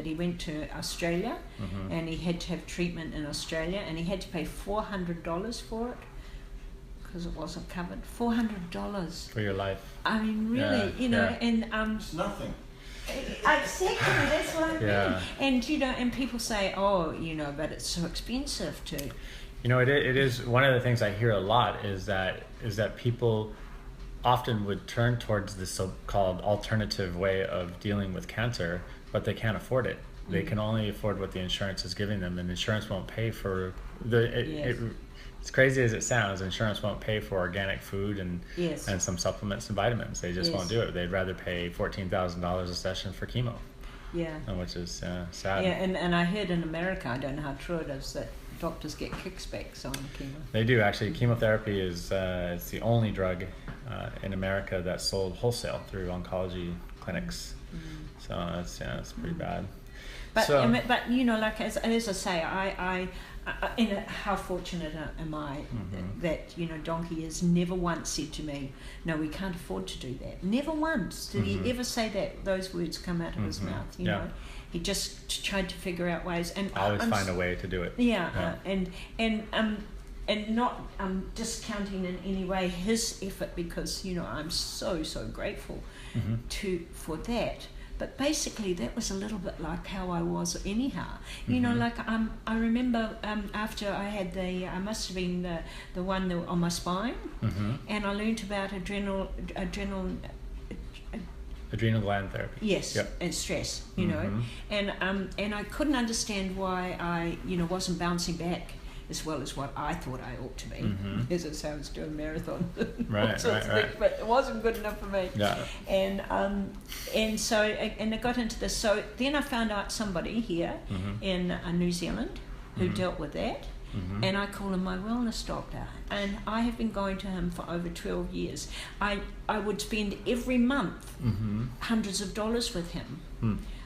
that he went to Australia, and he had to have treatment in Australia, and he had to pay $400 for it because it wasn't covered. $400 for your life. I mean, really, you know, and it's nothing. Exactly, that's what I mean. Yeah. And you know, and people say, oh, you know, but it's so expensive too. You know, it is one of the things I hear a lot is that people often would turn towards this so-called alternative way of dealing with cancer, but they can't afford it. They can only afford what the insurance is giving them, and insurance won't pay for it's crazy as it sounds, insurance won't pay for organic food and some supplements and vitamins. They just won't do it. They'd rather pay $14,000 a session for chemo. Yeah. Which is sad. Yeah, and I heard in America, I don't know how true it is, that doctors get kickbacks on chemo. They do, actually. Chemotherapy is it's the only drug in America that's sold wholesale through oncology clinics. So it's pretty bad. But you know, like as I say, I how fortunate am I that, you know, Donkey has never once said to me, no, we can't afford to do that. Never once did he ever say that, those words come out of his mouth, you know. He just tried to figure out ways, and always find a way to do it. And not discounting in any way his effort, because, you know, I'm so grateful for that. But basically, that was a little bit like how I was anyhow. You know, like I remember after I had I must have been the one on my spine, and I learnt about adrenal gland therapy. Yes, and stress. You know, and I couldn't understand why I, you know, wasn't bouncing back as well as what I thought I ought to be, as it sounds, doing a marathon, right. But it wasn't good enough for me. Yeah. And so I got into this. So then I found out somebody here in New Zealand who dealt with that, and I call him my wellness doctor, and I have been going to him for over 12 years. I would spend every month hundreds of dollars with him.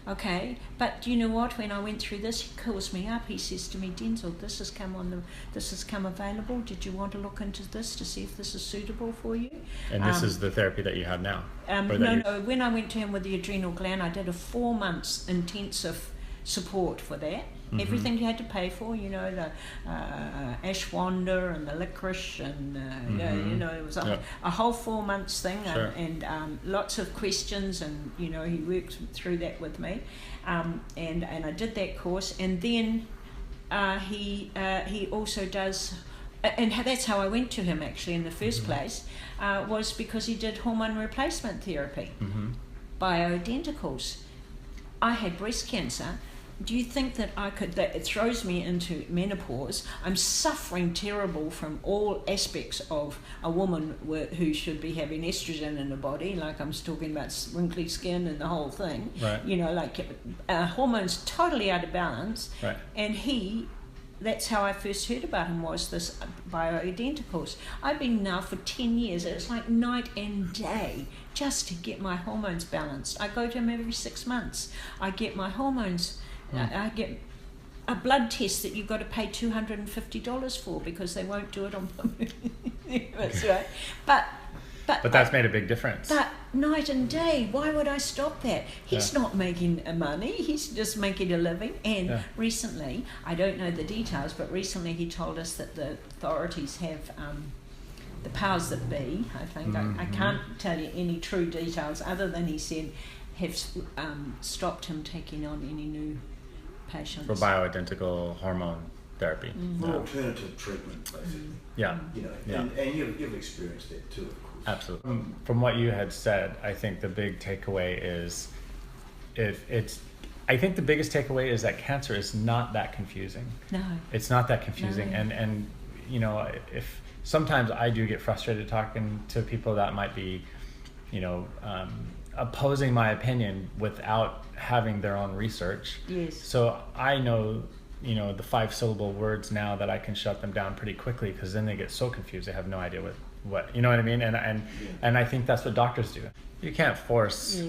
Okay, but you know what? When I went through this, he calls me up. He says to me, Denzil, this has come available. Did you want to look into this to see if this is suitable for you? And this is the therapy that you have now? No. When I went to him with the adrenal gland, I did a 4 months intensive support for that. Everything you had to pay for, you know, the ashwagandha and the licorice, and you know, it was a whole 4 months thing, and lots of questions, and you know, he worked through that with me, and I did that course, and then he also does, and that's how I went to him actually in the first place, was because he did hormone replacement therapy, bioidenticals. I had breast cancer. Do you think that that it throws me into menopause? I'm suffering terrible from all aspects of a woman who should be having estrogen in her body, like I'm talking about wrinkly skin and the whole thing. Right. You know, like hormones totally out of balance. Right. And that's how I first heard about him, was this bioidenticals. I've been now for 10 years. It's like night and day just to get my hormones balanced. I go to him every 6 months. I get my hormones. I get a blood test that you've got to pay $250 for because they won't do it on That's right. But that's made a big difference. But night and day, why would I stop that? He's not making money, he's just making a living. And recently, I don't know the details, but recently he told us that the authorities have the powers that be, I think, I can't tell you any true details other than he said, have stopped him taking on any new patients. For bioidentical hormone therapy. For alternative treatment, basically. Yeah. You know, and you've experienced that too, of course. Absolutely. From what you had said, I think the big takeaway is, I think the biggest takeaway is that cancer is not that confusing. No. It's not that confusing. No. And you know, if sometimes I do get frustrated talking to people that might be, you know, opposing my opinion without having their own research. Yes. So I know, you know, the 5-syllable words now that I can shut them down pretty quickly, because then they get so confused they have no idea what you know what I mean. And I think that's what doctors do. You can't force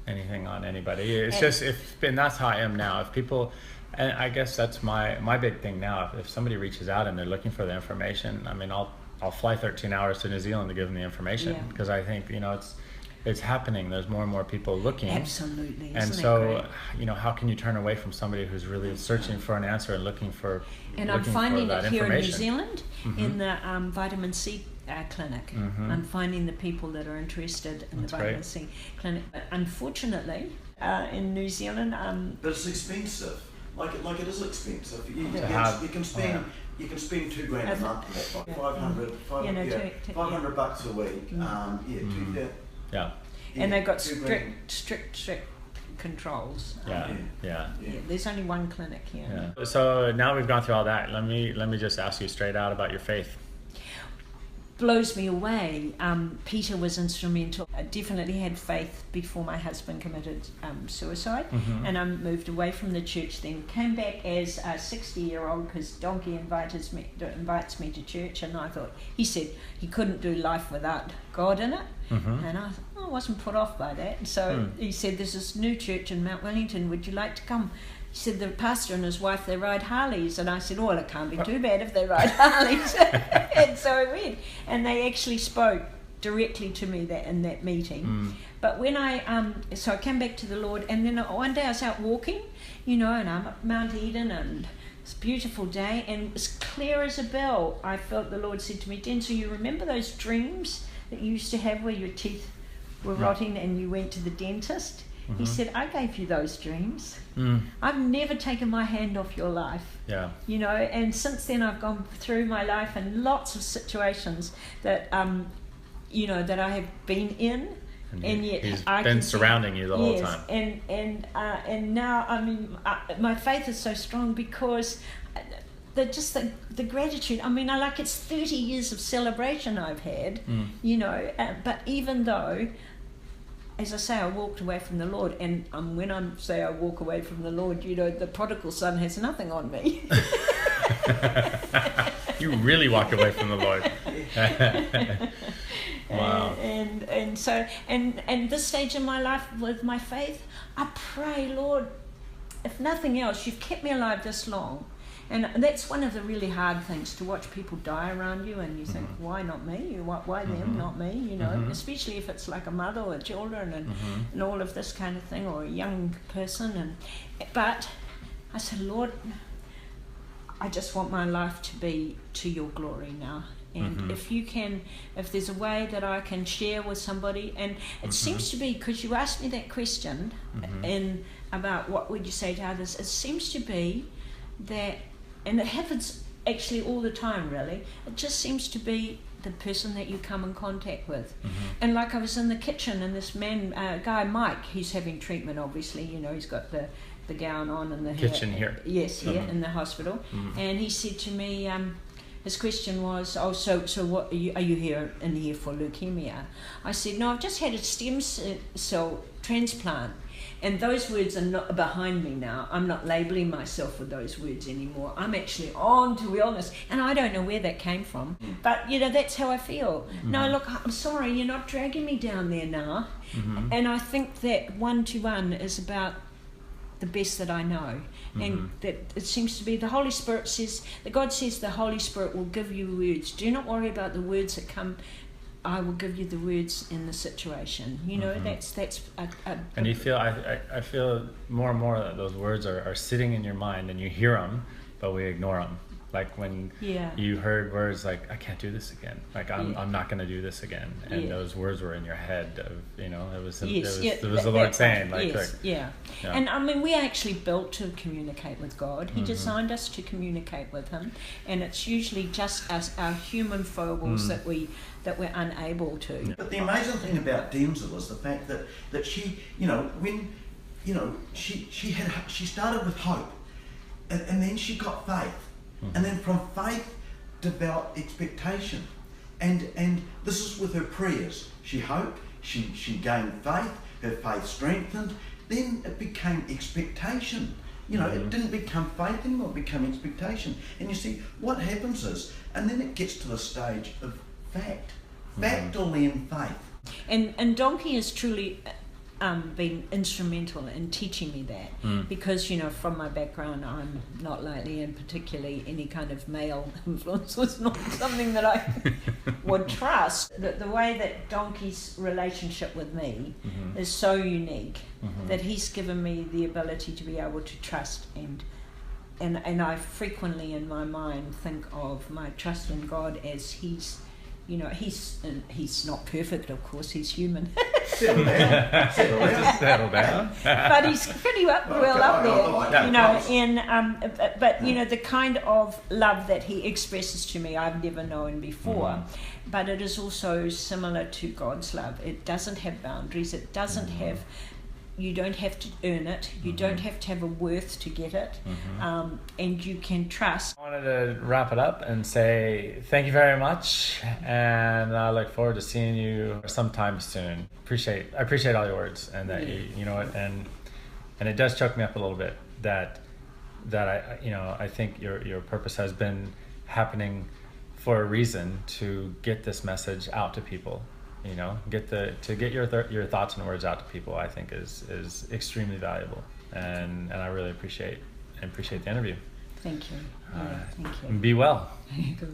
anything on anybody. It's just and that's how I am now. If people, and I guess that's my big thing now. If somebody reaches out and they're looking for the information, I mean, I'll fly 13 hours to New Zealand to give them the information, because I think, you know, it's happening. There's more and more people looking. Absolutely. And so, how can you turn away from somebody who's really searching for an answer and looking for And I'm finding it here in New Zealand, Mm-hmm. in the vitamin C clinic. Mm-hmm. I'm finding the people that are interested in That's the vitamin great. C clinic. But unfortunately, in New Zealand, But it's expensive. Like it is expensive. You can spend. You can spend $2,000 a month, like $500 bucks a week. Yeah. And they've got strict controls. Yeah. There's only one clinic here. Yeah. So now we've gone through all that. Let me just ask you straight out about your faith. Blows me away. Peter was instrumental. I definitely had faith before my husband committed suicide, and I moved away from the church then. Came back as a 60-year-old because Donkey invites me to church, and he said he couldn't do life without God in it, and I wasn't put off by that. So he said, there's this new church in Mount Wellington, would you like to come? He said the pastor and his wife, they ride Harleys. And I said, well, it can't be too bad if they ride Harleys. And so I went. And they actually spoke directly to me in that meeting. But when so I came back to the Lord. And then one day I was out walking, and I'm at Mount Eden. And it's a beautiful day. And as clear as a bell, I felt the Lord said to me, Denzil, you remember those dreams that you used to have where your teeth were rotting and you went to the dentist? He said, I gave you those dreams. I've never taken my hand off your life. Yeah. And since then I've gone through my life and lots of situations that, that I have been in. And yet he's I been can surrounding you the whole yes, time. And now, my faith is so strong because the gratitude. It's 30 years of celebration I've had, but even though, as I say, I walked away from the Lord, and when I say I walk away from the Lord, the prodigal son has nothing on me. You really walk away from the Lord. Wow. And so this stage in my life with my faith, I pray, Lord, if nothing else, you've kept me alive this long. And that's one of the really hard things, to watch people die around you and you think, why not me? Why them, not me? Especially if it's like a mother or children and all of this kind of thing, or a young person. But I said, Lord, I just want my life to be to your glory now. And if there's a way that I can share with somebody, and it seems to be, because you asked me that question about what would you say to others, it seems to be that, and it happens actually all the time really, it just seems to be the person that you come in contact with. And like I was in the kitchen, and this man, guy Mike, he's having treatment obviously, he's got the gown on and the kitchen here. Yes, here in the hospital. And he said to me, his question was, so what are you here for leukemia? I said, no, I've just had a stem cell transplant. And those words are not behind me now. I'm not labeling myself with those words anymore. I'm actually on to wellness. And I don't know where that came from. But, that's how I feel. No, look, I'm sorry, you're not dragging me down there now. And I think that one-to-one is about the best that I know. And that it seems to be the Holy Spirit says, that God says the Holy Spirit will give you words. Do not worry about the words that come. I will give you the words in the situation. That's and you feel, I feel more and more that those words are sitting in your mind, and you hear them, but we ignore them. Like when you heard words like, I can't do this again. Like I'm not going to do this again. And those words were in your head. It was the Lord saying like, And we are actually built to communicate with God. He designed us to communicate with Him, and it's usually just us, our human foibles that we're unable to. But the amazing thing about Denzil is the fact that she, she started with hope, and then she got faith. And then from faith developed expectation. And this is with her prayers. She hoped, she gained faith, her faith strengthened, then it became expectation. It didn't become faith anymore, it became expectation. And you see, what happens is, and then it gets to the stage of fact. Fact will then faith. And Donkey is truly been instrumental in teaching me that, because from my background I'm not likely, and particularly any kind of male influence was not something that I would trust. The way that Donkey's relationship with me is so unique that he's given me the ability to be able to trust, and I frequently in my mind think of my trust in God as he's not perfect, of course, he's human. Settle down. Settle down. But he's pretty well up there, but the kind of love that he expresses to me I've never known before. But it is also similar to God's love. It doesn't have boundaries. It doesn't have. You don't have to earn it. You don't have to have a worth to get it, and you can trust. I wanted to wrap it up and say thank you very much, and I look forward to seeing you sometime soon. I appreciate all your words, and that you know what, and it does choke me up a little bit that I think your purpose has been happening for a reason, to get this message out to people. Get your thoughts and words out to people, I think is extremely valuable, and I really appreciate the interview. Thank you. Thank you. Be well. There you go.